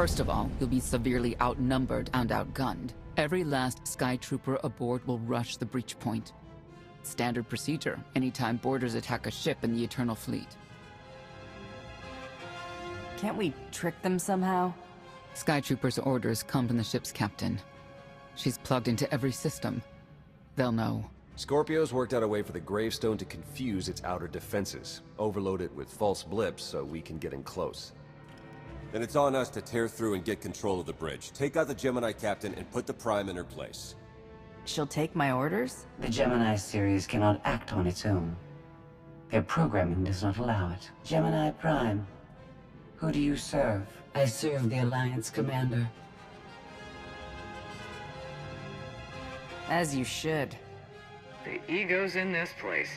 First of all, you'll be severely outnumbered and outgunned. Every last Sky Trooper aboard will rush the breach point. Standard procedure anytime boarders attack a ship in the Eternal Fleet. Can't we trick them somehow? Sky Troopers' orders come from the ship's captain. She's plugged into every system. They'll know. Scorpio's worked out a way for the gravestone to confuse its outer defenses. Overload it with false blips so we can get in close. Then it's on us to tear through and get control of the bridge. Take out the Gemini captain and put the Prime in her place. She'll take my orders? The Gemini series cannot act on its own. Their programming does not allow it. Gemini Prime, who do you serve? I serve the Alliance Commander. As you should. The ego's in this place.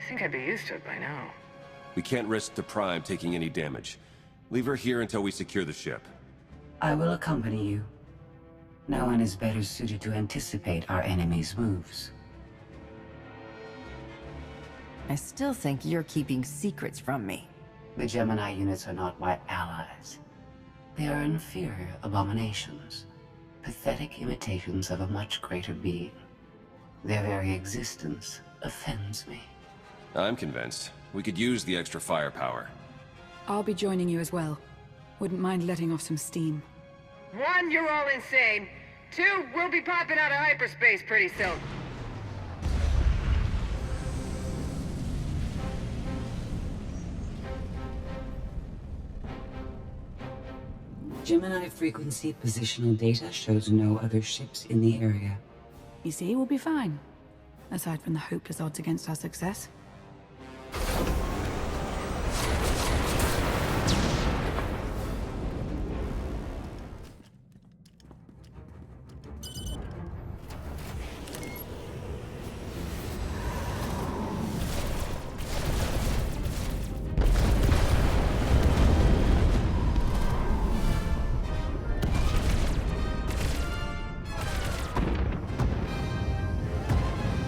I think I'd be used to it by now. We can't risk the Prime taking any damage. Leave her here until we secure the ship. I will accompany you. No one is better suited to anticipate our enemy's moves. I still think you're keeping secrets from me. The Gemini units are not my allies. They are inferior abominations. Pathetic imitations of a much greater being. Their very existence offends me. I'm convinced. We could use the extra firepower. I'll be joining you as well. Wouldn't mind letting off some steam. 1, you're all insane. 2, we'll be popping out of hyperspace pretty soon. Gemini frequency positional data shows no other ships in the area. You see, we'll be fine. Aside from the hopeless odds against our success.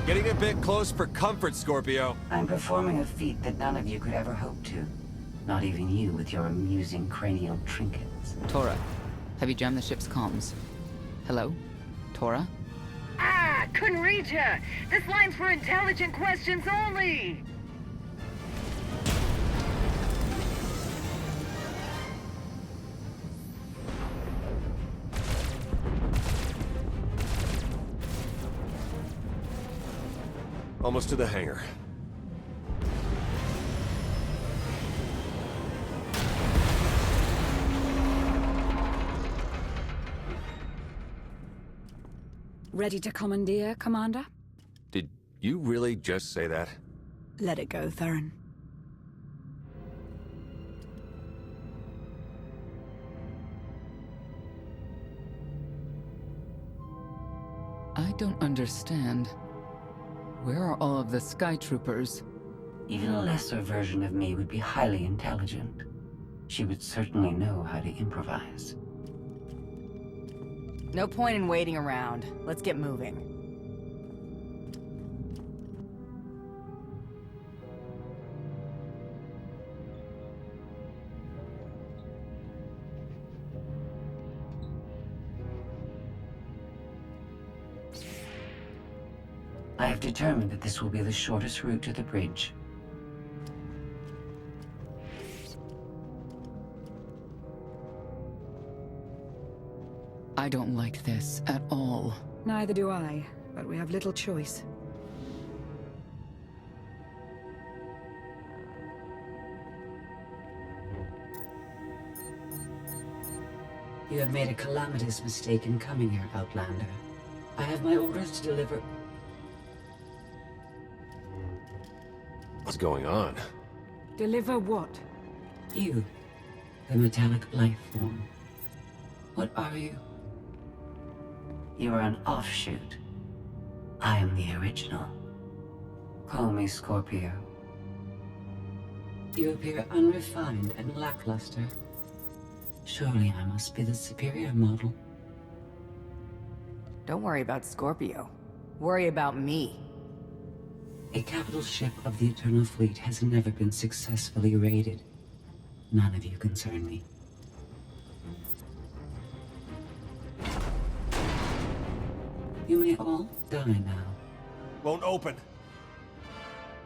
Getting a bit close for comfort, Scorpio. I'm performing a feat that none of you could ever hope to. Not even you with your amusing cranial trinkets. Tora, have you jammed the ship's comms? Hello? Tora? Ah, couldn't reach ya. This line's for intelligent questions only. Almost to the hangar. Ready to commandeer, Commander? Did you really just say that? Let it go, Theron. I don't understand. Where are all of the Sky Troopers? Even a lesser version of me would be highly intelligent. She would certainly know how to improvise. No point in waiting around. Let's get moving. I have determined that this will be the shortest route to the bridge. I don't like this at all. Neither do I, but we have little choice. You have made a calamitous mistake in coming here, Outlander. I have my orders to deliver. What's going on? Deliver what? You, the metallic life form. What are you? You are an offshoot. I am the original. Call me Scorpio. You appear unrefined and lackluster. Surely I must be the superior model. Don't worry about Scorpio. Worry about me. A capital ship of the Eternal Fleet has never been successfully raided. None of you concern me. You may all die now. Won't open.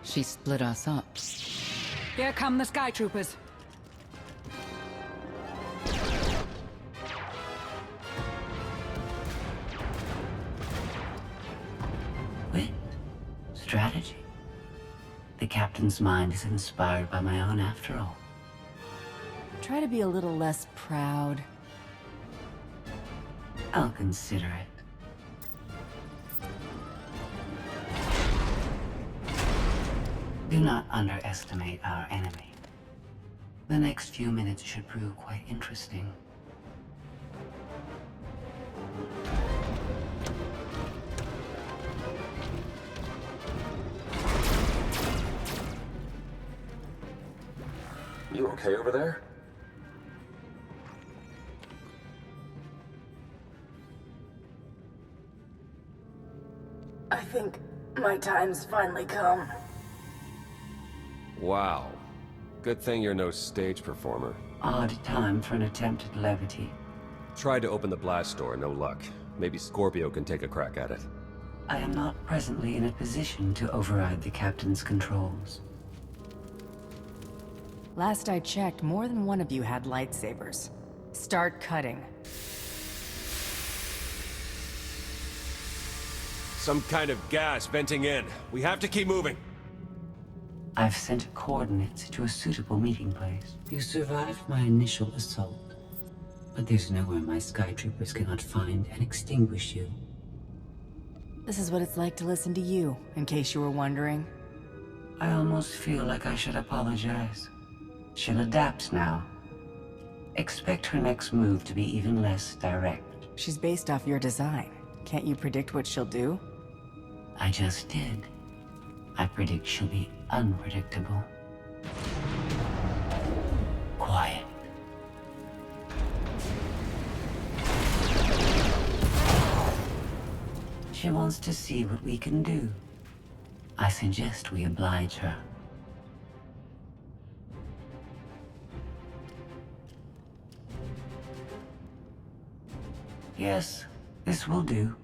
She split us up. Here come the Sky Troopers. Wit. Strategy. The captain's mind is inspired by my own after all. Try to be a little less proud. I'll consider it. Do not underestimate our enemy. The next few minutes should prove quite interesting. You okay over there? I think my time's finally come. Wow. Good thing you're no stage performer. Odd time for an attempt at levity. Tried to open the blast door, no luck. Maybe Scorpio can take a crack at it. I am not presently in a position to override the captain's controls. Last I checked, more than one of you had lightsabers. Start cutting. Some kind of gas venting in. We have to keep moving. I've sent coordinates to a suitable meeting place. You survived my initial assault, but there's nowhere my sky troopers cannot find and extinguish you. This is what it's like to listen to you, in case you were wondering. I almost feel like I should apologize. She'll adapt now. Expect her next move to be even less direct. She's based off your design. Can't you predict what she'll do? I just did. I predict she'll be unpredictable. Quiet. She wants to see what we can do. I suggest we oblige her. Yes, this will do.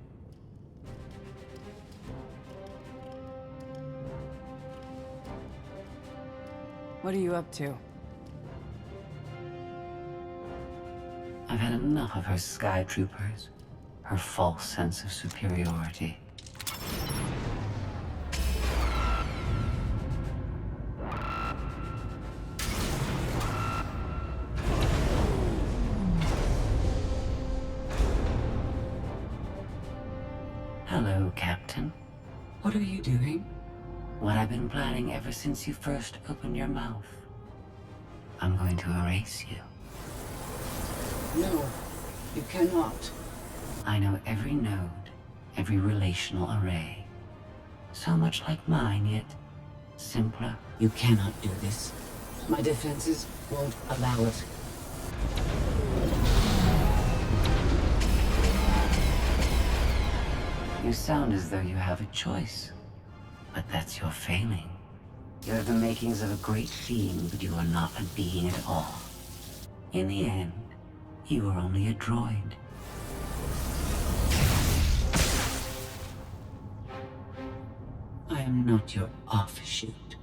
What are you up to? I've had enough of her sky troopers, her false sense of superiority. Hello, Captain. What are you doing? What I've been planning ever since you first opened your mouth. I'm going to erase you. No, you cannot. I know every node, every relational array. So much like mine, yet simpler. You cannot do this. My defenses won't allow it. You sound as though you have a choice. But that's your failing. You're the makings of a great being, but you are not a being at all. In the end, you are only a droid. I am not your offshoot.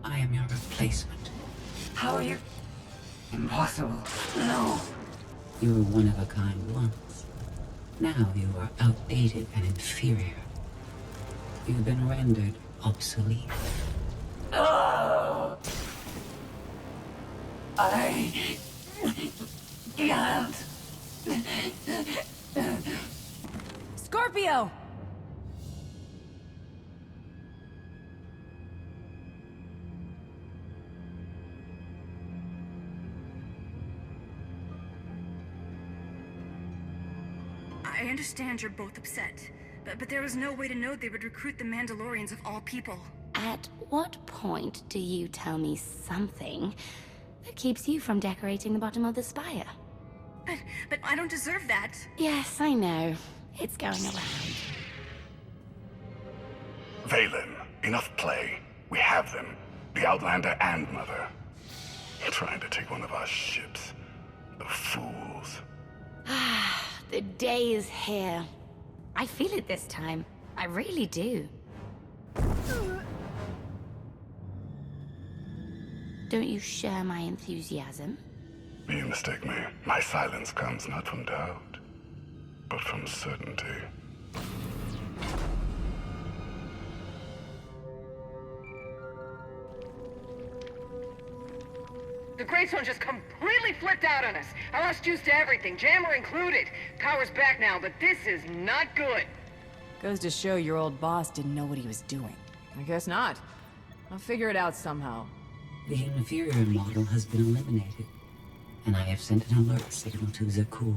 I am your replacement. How are you? Impossible. No. You were one of a kind once. Now you are outdated and inferior. You've been rendered obsolete. Oh! I can't. Scorpio! I understand you're both upset, but there was no way to know they would recruit the Mandalorians of all people. At what point do you tell me something that keeps you from decorating the bottom of the spire? But I don't deserve that. Yes, I know. It's going around. Valen, enough play. We have them. The Outlander and Mother. Trying to take one of our ships. The fools. The day is here. I feel it this time. I really do. Don't you share my enthusiasm? You mistake me. My silence comes not from doubt, but from certainty. The Greystone just completely flipped out on us. I lost juice to everything, jammer included. Power's back now, but this is not good. Goes to show your old boss didn't know what he was doing. I guess not. I'll figure it out somehow. The inferior model has been eliminated, and I have sent an alert signal to Zakul.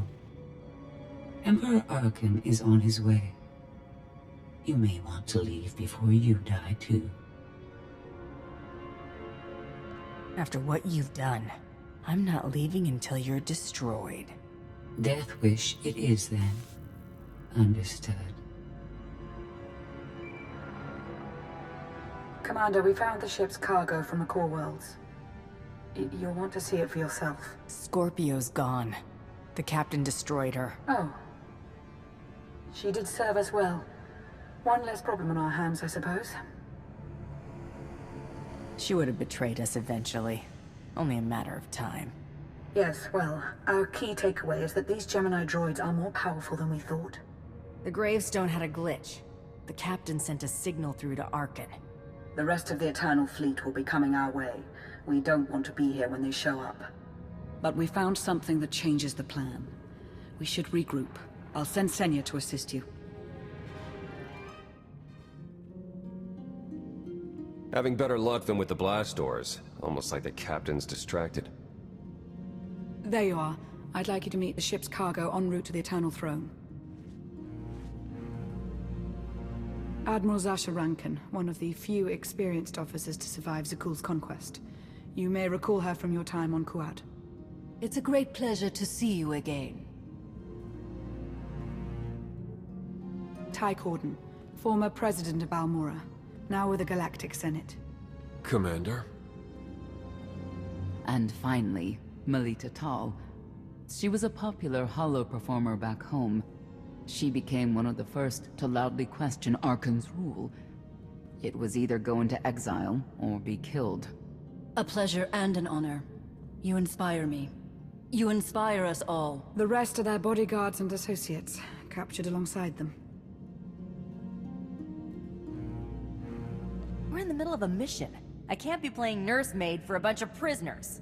Emperor Arkan is on his way. You may want to leave before you die, too. After what you've done, I'm not leaving until you're destroyed. Death wish it is, then. Understood. Commander, we found the ship's cargo from the core worlds. You'll want to see it for yourself. Scorpio's gone. The captain destroyed her. Oh. She did serve us well. One less problem on our hands, I suppose. She would have betrayed us eventually. Only a matter of time. Yes, well, our key takeaway is that these Gemini droids are more powerful than we thought. The Gravestone had a glitch. The captain sent a signal through to Arkan. The rest of the Eternal Fleet will be coming our way. We don't want to be here when they show up. But we found something that changes the plan. We should regroup. I'll send Senya to assist you. Having better luck than with the blast doors. Almost like the captain's distracted. There you are. I'd like you to meet the ship's cargo en route to the Eternal Throne. Admiral Zasha Rankin, one of the few experienced officers to survive Zakul's conquest. You may recall her from your time on Kuat. It's a great pleasure to see you again. Ty Corden, former president of Balmora, now with the Galactic Senate. Commander? And finally, Melita Tal. She was a popular holo performer back home. She became one of the first to loudly question Arkan's rule. It was either go into exile or be killed. A pleasure and an honor. You inspire me. You inspire us all. The rest are their bodyguards and associates, captured alongside them. We're in the middle of a mission. I can't be playing nursemaid for a bunch of prisoners.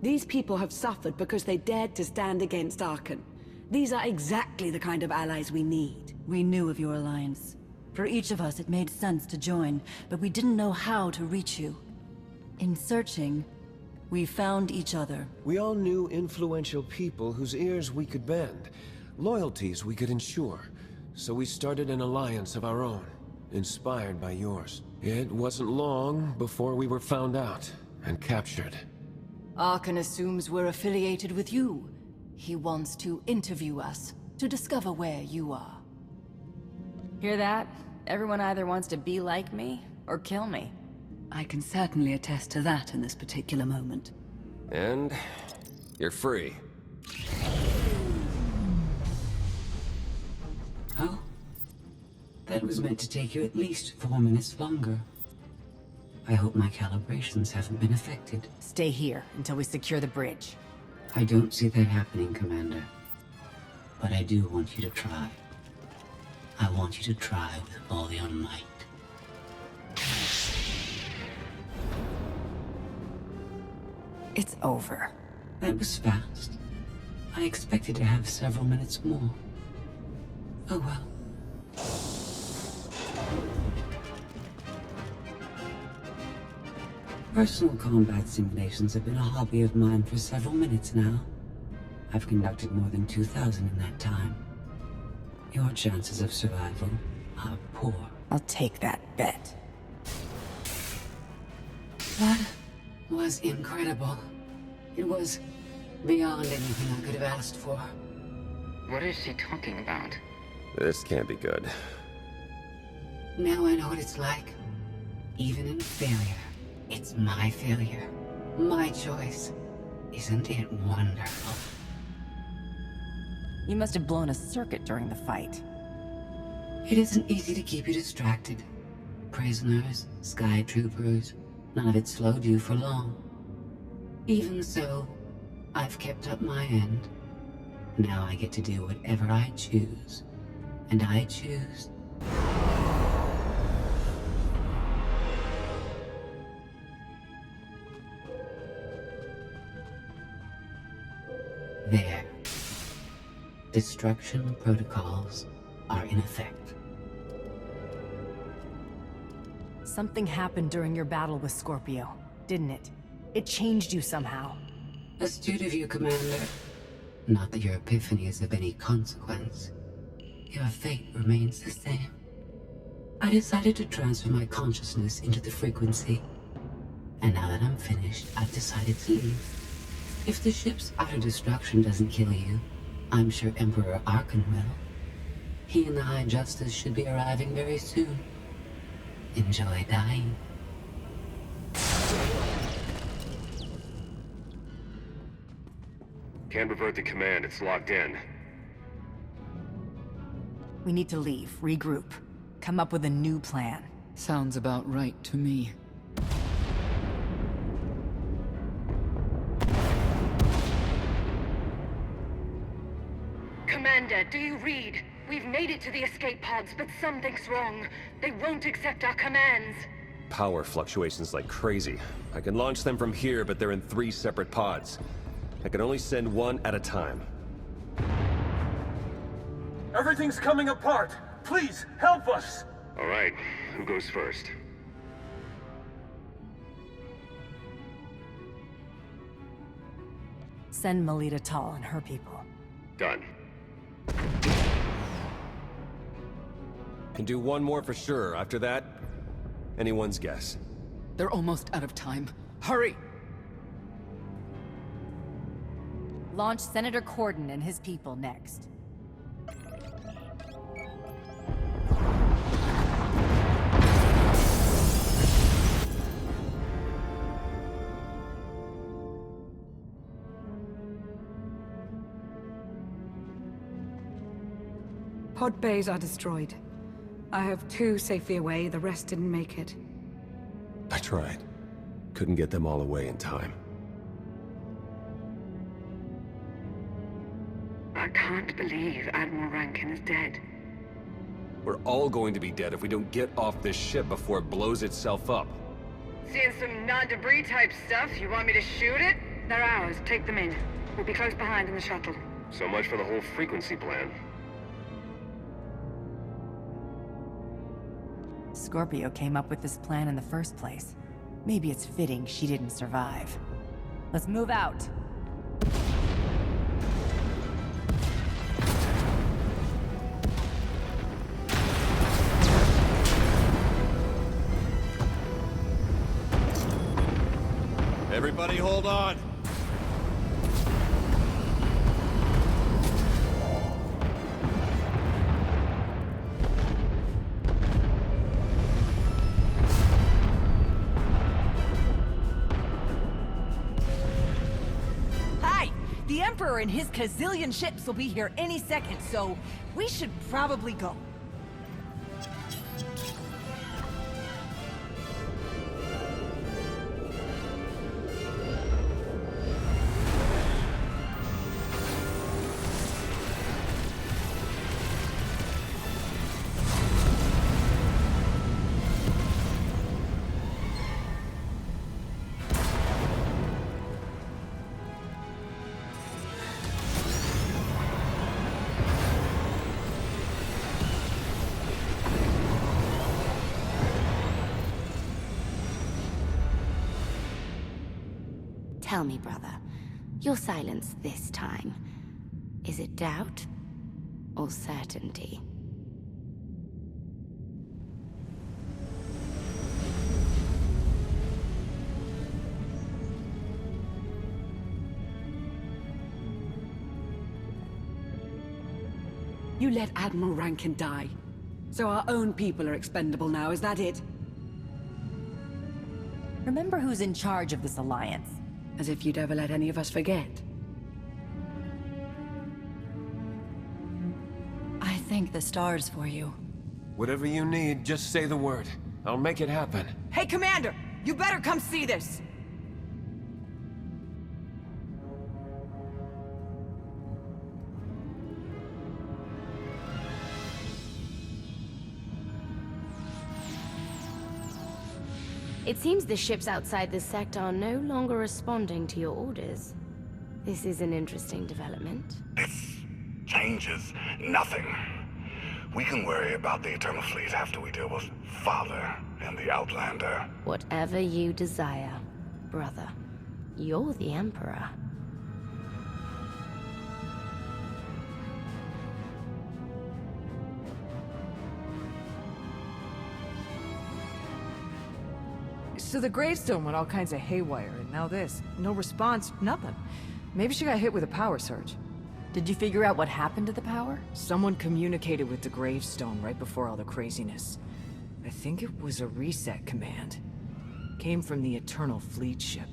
These people have suffered because they dared to stand against Arkan. These are exactly the kind of allies we need. We knew of your alliance. For each of us, it made sense to join, but we didn't know how to reach you. In searching, we found each other. We all knew influential people whose ears we could bend, loyalties we could ensure. So we started an alliance of our own, inspired by yours. It wasn't long before we were found out and captured. Arkan assumes we're affiliated with you. He wants to interview us, to discover where you are. Hear that? Everyone either wants to be like me, or kill me. I can certainly attest to that in this particular moment. And you're free. Oh? That was meant to take you at least 4 minutes longer. I hope my calibrations haven't been affected. Stay here until we secure the bridge. I don't see that happening, Commander. But I do want you to try. I want you to try with all your might. It's over. That was fast. I expected to have several minutes more. Oh well. Personal combat simulations have been a hobby of mine for several minutes now. I've conducted more than 2,000 in that time. Your chances of survival are poor. I'll take that bet. That was incredible. It was beyond anything I could have asked for. What is she talking about? This can't be good. Now I know what it's like. Even in failure, it's my failure. My choice. Isn't it wonderful? You must have blown a circuit during the fight. It isn't easy to keep you distracted. Prisoners, sky troopers, none of it slowed you for long. Even so, I've kept up my end. Now I get to do whatever I choose. And I choose... There. Destruction protocols are in effect. Something happened during your battle with Scorpio, didn't it? It changed you somehow. Astute of you, Commander. Not that your epiphany is of any consequence. Your fate remains the same. I decided to transfer my consciousness into the frequency. And now that I'm finished, I've decided to leave. If the ship's utter destruction doesn't kill you, I'm sure Emperor Arkan will. He and the High Justice should be arriving very soon. Enjoy dying. Can't revert the command, it's locked in. We need to leave, regroup, come up with a new plan. Sounds about right to me. Commander, do you read? We've made it to the escape pods, but something's wrong. They won't accept our commands. Power fluctuations like crazy. I can launch them from here, but they're in 3 separate pods. I can only send one at a time. Everything's coming apart! Please, help us! All right, who goes first? Send Melita Tal and her people. Done. Can do one more for sure. After that, anyone's guess. They're almost out of time. Hurry! Launch Senator Corden and his people next. Pod bays are destroyed. I have 2 safely away, the rest didn't make it. I tried. Couldn't get them all away in time. I can't believe Admiral Rankin is dead. We're all going to be dead if we don't get off this ship before it blows itself up. Seeing some non-debris type stuff, you want me to shoot it? They're ours, take them in. We'll be close behind in the shuttle. So much for the whole frequency plan. Scorpio came up with this plan in the first place. Maybe it's fitting she didn't survive. Let's move out. Everybody hold on. The Emperor and his gazillion ships will be here any second, so we should probably go. Tell me, brother, your silence this time, is it doubt or certainty? You let Admiral Rankin die. So our own people are expendable now, is that it? Remember who's in charge of this alliance. As if you'd ever let any of us forget. I thank the stars for you. Whatever you need, just say the word. I'll make it happen. Hey, Commander! You better come see this! It seems the ships outside this sector are no longer responding to your orders. This is an interesting development. This changes nothing. We can worry about the Eternal Fleet after we deal with Father and the Outlander. Whatever you desire, brother. You're the Emperor. So the gravestone went all kinds of haywire, and now this. No response, nothing. Maybe she got hit with a power surge. Did you figure out what happened to the power? Someone communicated with the gravestone right before all the craziness. I think it was a reset command. Came from the Eternal Fleet ship.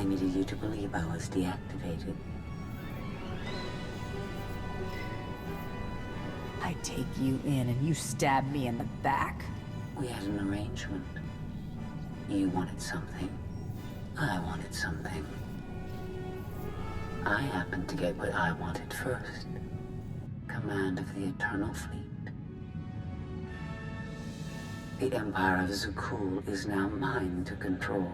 I needed you to believe I was deactivated. I take you in and you stab me in the back. We had an arrangement. You wanted something. I wanted something. I happened to get what I wanted first. Command of the Eternal Fleet. The Empire of Zakul is now mine to control.